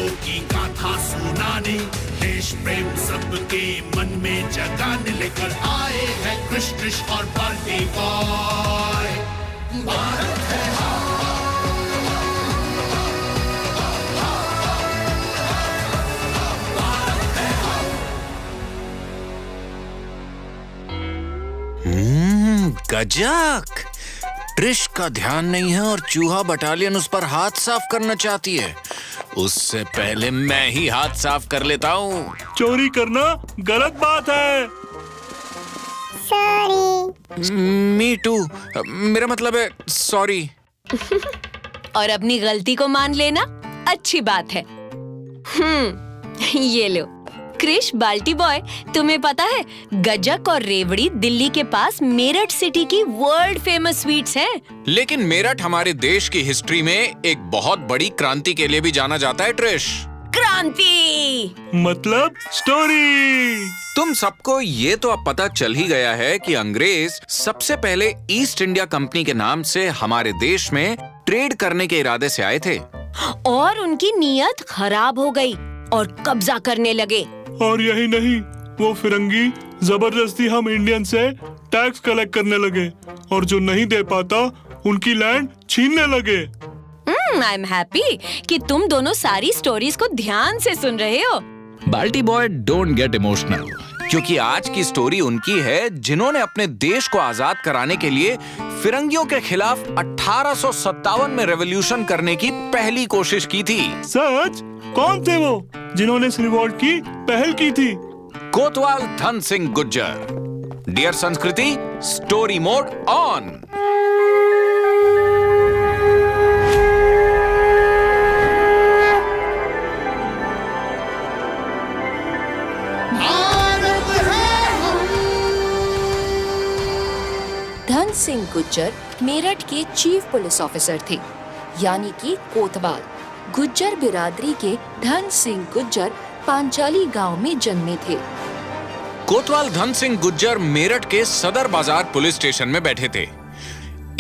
वीरों की गाथा सुनाने, देश प्रेम सबके मन में जगाने लेकर आए हैं कृष और बाल्टी बॉय। भारत है गजक। ट्रिश का ध्यान नहीं है और चूहा बटालियन उस पर हाथ साफ करना चाहती है। उससे पहले मैं ही हाथ साफ कर लेता हूँ। चोरी करना गलत बात है। सॉरी। मी टू, मेरा मतलब है सॉरी। और अपनी गलती को मान लेना अच्छी बात है। ये लो क्रिश, बाल्टी बॉय, तुम्हें पता है गजक और रेवड़ी दिल्ली के पास मेरठ सिटी की वर्ल्ड फेमस स्वीट्स हैं। लेकिन मेरठ हमारे देश की हिस्ट्री में एक बहुत बड़ी क्रांति के लिए भी जाना जाता है ट्रिश। क्रांति मतलब स्टोरी। तुम सबको ये तो अब पता चल ही गया है कि अंग्रेज सबसे पहले ईस्ट इंडिया कंपनी के नाम से हमारे देश में ट्रेड करने के इरादे से आए थे और उनकी नीयत खराब हो गई और कब्जा करने लगे। और यही नहीं, वो फिरंगी जबरदस्ती हम इंडियन से टैक्स कलेक्ट करने लगे और जो नहीं दे पाता उनकी लैंड छीनने लगे। आई एम हैप्पी कि तुम दोनों सारी स्टोरीज को ध्यान से सुन रहे हो। बाल्टी बॉय, डोंट गेट इमोशनल, क्योंकि आज की स्टोरी उनकी है जिन्होंने अपने देश को आजाद कराने के लिए फिरंगियों के खिलाफ 1857 में रेवोल्यूशन करने की पहली कोशिश की थी। सच? कौन थे वो जिन्होंने इस रिवॉल्ट की पहल की थी? कोतवाल धन सिंह गुर्जर। डियर संस्कृति, story mode on. Dhan Singh Gurjar Meerut के चीफ पुलिस ऑफिसर थे, यानी कि कोतवाल। गुज्जर बिरादरी के धन सिंह गुज्जर पांचाली गांव में जन्मे थे। कोतवाल धन सिंह गुर्जर मेरठ के सदर बाजार पुलिस स्टेशन में बैठे थे।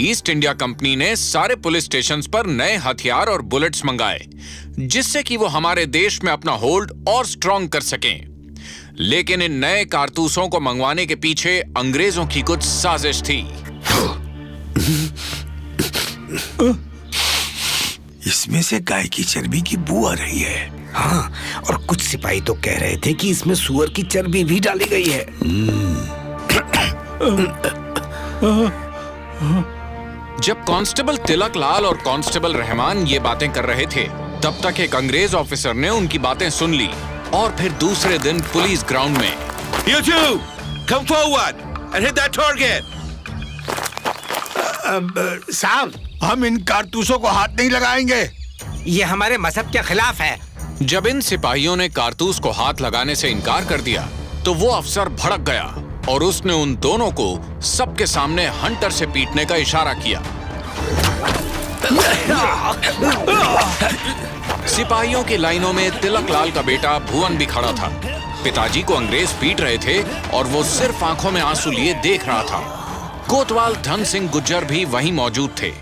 ईस्ट इंडिया कंपनी ने सारे पुलिस स्टेशंस पर नए हथियार और बुलेट्स मंगाए, जिससे कि वो हमारे देश में अपना होल्ड और स्ट्रॉन्ग कर सकें। लेकिन इन नए कारतूसों को मंगवाने के पीछे अंग्रेजों की कुछ साजिश थी। इसमें से गाय की चर्बी की बू आ रही है। हाँ, और कुछ सिपाही तो कह रहे थे कि इसमें सुअर की चर्बी भी डाली गई है। जब कांस्टेबल तिलक लाल और कांस्टेबल रहमान ये बातें कर रहे थे, तब तक एक अंग्रेज ऑफिसर ने उनकी बातें सुन ली और फिर दूसरे दिन पुलिस ग्राउंड में You two, come forward and hit that target. साहब, हम इन कारतूसों को हाथ नहीं लगाएंगे। ये हमारे मजहब के खिलाफ है। जब इन सिपाहियों ने कारतूस को हाथ लगाने से इनकार कर दिया, तो वो अफसर भड़क गया और उसने उन दोनों को सबके सामने हंटर से पीटने का इशारा किया। सिपाहियों की लाइनों में तिलक लाल का बेटा भुवन भी खड़ा था। पिताजी को अंग्रेज पीट रहे थे और वो सिर्फ आंखों में आंसू लिए देख रहा था। कोतवाल धन सिंह गुर्जर भी वहीं मौजूद थे।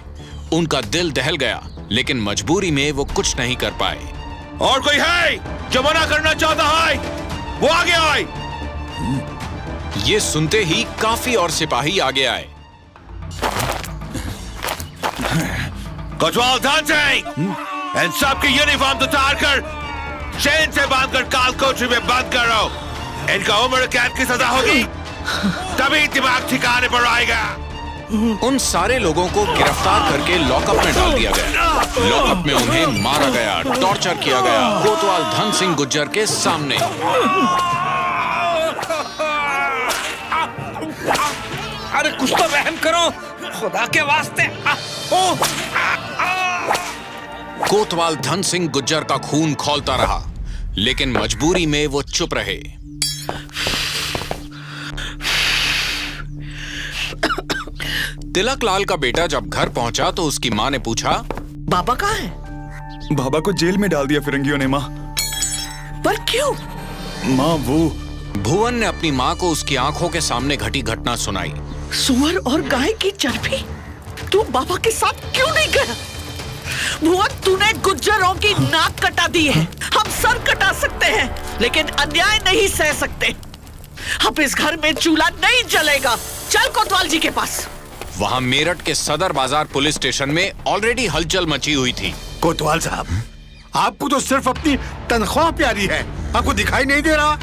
उनका दिल दहल गया, लेकिन मजबूरी में वो कुछ नहीं कर पाए। और कोई है जो मना करना चाहता है? वो आगे आए। ये सुनते ही काफी और सिपाही आगे आए। कोतवाल धन सिंह, इन सबकी यूनिफॉर्म उतार कर चेन से बांधकर काल कोठरी में बंद करो। इनका उम्र कैद की सजा होगी, तभी दिमाग ठिकाने पर आएगा। उन सारे लोगों को गिरफ्तार करके लॉकअप में डाल दिया गया। लॉकअप में उन्हें मारा गया, टॉर्चर किया गया कोतवाल धन सिंह गुर्जर के सामने। अरे कुछ तो रहम करो, खुदा के वास्ते। कोतवाल धन सिंह गुर्जर का खून खौलता रहा, लेकिन मजबूरी में वो चुप रहे। तिलक लाल का बेटा जब घर पहुंचा तो उसकी मां ने पूछा, बाबा कहाँ है? बाबा को जेल में डाल दिया फिरंगियों ने माँ। पर क्यों? माँ वो भुवन ने अपनी मां को उसकी आंखों के सामने घटी घटना सुनाई। सुअर और गाय की चर्बी? तू बाबा के साथ क्यों नहीं गया? भुवन, तूने गुर्जरों की नाक कटा दी है। हम सर कटा सकते हैं, लेकिन अन्याय नहीं सह सकते। अब इस घर में चूल्हा नहीं जलेगा। चल कोतवाल जी के पास। वहां मेरठ के सदर बाजार पुलिस स्टेशन में ऑलरेडी हलचल मची हुई थी। कोतवाल साहब, आपको तो सिर्फ अपनी तनख्वाह प्यारी है। आपको दिखाई नहीं दे रहा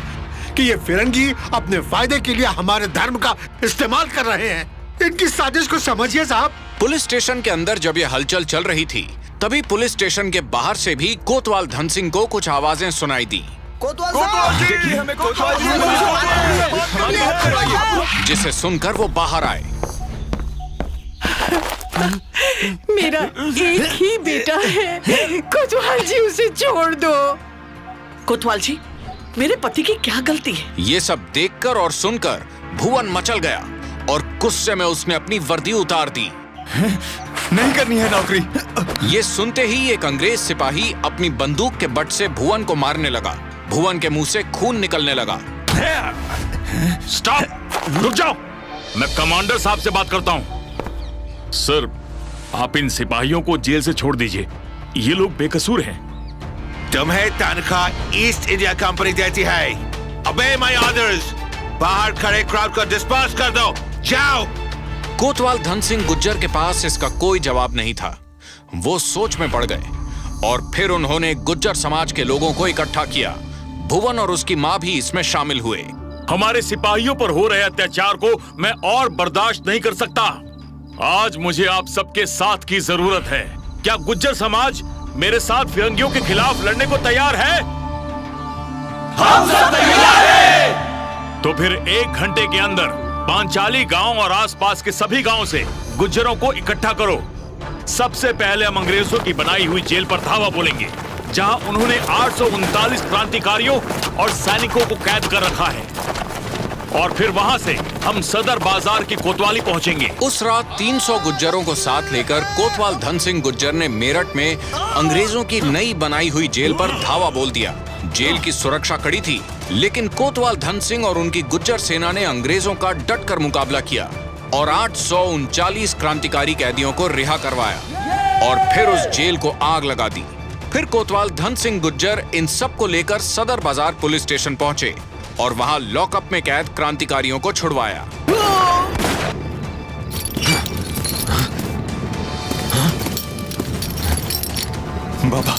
कि ये फिरंगी अपने फायदे के लिए हमारे धर्म का इस्तेमाल कर रहे हैं? इनकी साजिश को समझिए साहब। पुलिस स्टेशन के अंदर जब ये हलचल चल रही थी, तभी पुलिस स्टेशन के बाहर से भी कोतवाल धन सिंह को कुछ आवाजें सुनाई दी, जिसे सुनकर वो बाहर आए। मेरा एक ही बेटा है, कोतवाल जी उसे छोड़ दो। कोतवाल जी, मेरे पति की क्या गलती है? ये सब देखकर और सुनकर भुवन मचल गया और गुस्से में उसने अपनी वर्दी उतार दी। नहीं करनी है नौकरी। ये सुनते ही एक अंग्रेज सिपाही अपनी बंदूक के बट से भुवन को मारने लगा। भुवन के मुंह से खून निकलने लगा। स्टॉप, रुक जाओ, मैं कमांडर साहब से बात करता हूँ। सर, आप इन सिपाहियों को जेल से छोड़ दीजिए, ये लोग बेकसूर हैं। तुम्हें तनख्वाह ईस्ट इंडिया कंपनी देती है। Obey my orders। बाहर खड़े क्राउड को डिस्पर्स कर दो। जाओ। कोतवाल धन सिंह गुज्जर के पास इसका कोई जवाब नहीं था। वो सोच में पड़ गए और फिर उन्होंने गुज्जर समाज के लोगों को इकट्ठा किया। भुवन और उसकी मां भी इसमें शामिल हुए। हमारे सिपाहियों पर हो रहे अत्याचार को मैं और बर्दाश्त नहीं कर सकता। आज मुझे आप सबके साथ की जरूरत है। क्या गुज्जर समाज मेरे साथ फिरंगियों के खिलाफ लड़ने को तैयार है? हम सब तैयार हैं। तो फिर 1 घंटे के अंदर पांचाली गांव और आसपास के सभी गांवों से गुज्जरों को इकट्ठा करो। सबसे पहले हम अंग्रेजों की बनाई हुई जेल पर धावा बोलेंगे, जहां उन्होंने 839 क्रांतिकारियों और सैनिकों को कैद कर रखा है। और फिर वहां से हम सदर बाजार की कोतवाली पहुंचेंगे। उस रात 300 गुज्जरों को साथ लेकर कोतवाल धन सिंह गुज्जर ने मेरठ में अंग्रेजों की नई बनाई हुई जेल पर धावा बोल दिया। जेल की सुरक्षा कड़ी थी, लेकिन कोतवाल धन सिंह और उनकी गुज्जर सेना ने अंग्रेजों का डटकर मुकाबला किया और 839 क्रांतिकारी कैदियों को रिहा करवाया और फिर उस जेल को आग लगा दी। फिर कोतवाल धन सिंह गुज्जर इन सब को लेकर सदर बाजार पुलिस स्टेशन पहुंचे और वहां लॉकअप में कैद क्रांतिकारियों को छुड़वाया। बाबा,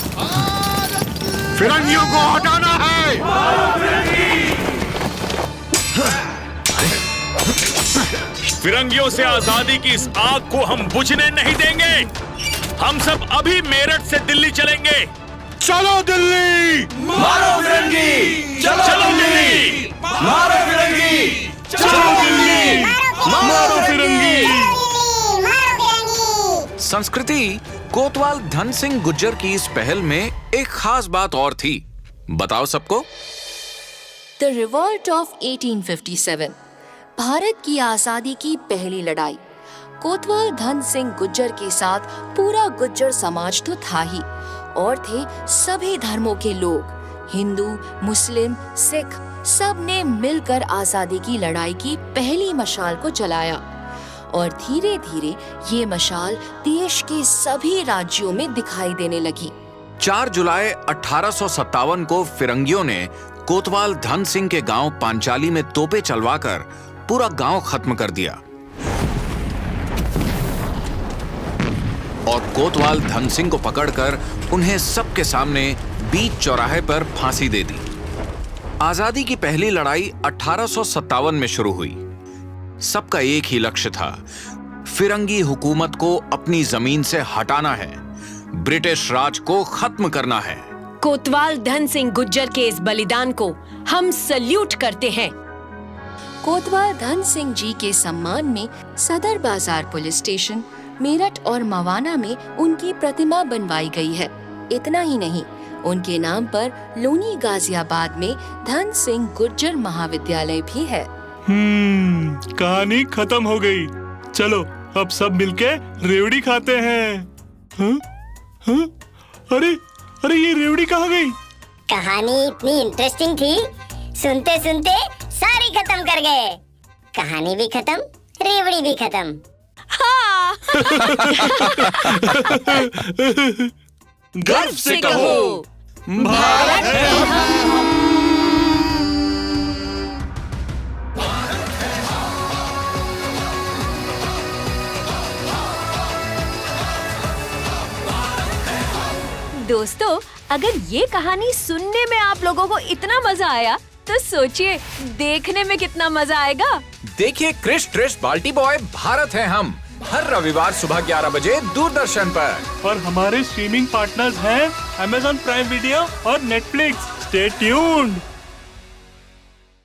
फिरंगियों को हटाना है। फिरंगियों से आजादी की इस आग को हम बुझने नहीं देंगे। हम सब अभी मेरठ से दिल्ली चलेंगे। चलो दिल्ली, मारो फिरंगी, चलो दिल्ली, मारो फिरंगी, चलो दिल्ली, मारो फिरंगी। संस्कृति, कोतवाल धन सिंह गुज्जर की इस पहल में एक खास बात और थी। बताओ सबको। द रिवॉल्ट ऑफ 1857, भारत की आजादी की पहली लड़ाई। कोतवाल धन सिंह गुज्जर के साथ पूरा गुज्जर समाज तो था ही, और थे सभी धर्मों के लोग। हिंदू, मुस्लिम, सिख सब ने मिलकर आजादी की लड़ाई की पहली मशाल को जलाया और धीरे धीरे ये मशाल देश के सभी राज्यों में दिखाई देने लगी। 4 जुलाई 1857 को फिरंगियों ने कोतवाल धन सिंह के गांव पांचाली में तोपे चलवाकर पूरा गांव खत्म कर दिया और कोतवाल धन सिंह को पकड़कर उन्हें सबके सामने बीच चौराहे पर फांसी दे दी। आजादी की पहली लड़ाई 1857 में शुरू हुई। सबका एक ही लक्ष्य था, फिरंगी हुकूमत को अपनी जमीन से हटाना है, ब्रिटिश राज को खत्म करना है। कोतवाल धन सिंह गुज्जर के इस बलिदान को हम सल्यूट करते हैं। कोतवाल धन सिंह जी के सम्मान में सदर बाजार पुलिस स्टेशन, मेरठ और मवाना में उनकी प्रतिमा बनवाई गई है। इतना ही नहीं, उनके नाम पर लोनी गाजियाबाद में धन सिंह गुज्जर महाविद्यालय भी है। कहानी खत्म हो गई। चलो अब सब मिलके रेवड़ी खाते हैं। अरे अरे, ये रेवड़ी कहाँ गई? कहानी इतनी इंटरेस्टिंग थी, सुनते सुनते सारी खत्म कर गए। कहानी भी खत्म, रेवड़ी भी खत्म। गर्व से कहो, भारत है हम। दोस्तों, अगर ये कहानी सुनने में आप लोगों को इतना मजा आया तो सोचिए देखने में कितना मजा आएगा। देखिए क्रिश ट्रिश बाल्टी बॉय भारत है हम हर रविवार सुबह 11 बजे दूरदर्शन पर। और हमारे स्ट्रीमिंग पार्टनर्स हैं Amazon प्राइम वीडियो और Netflix। Stay tuned.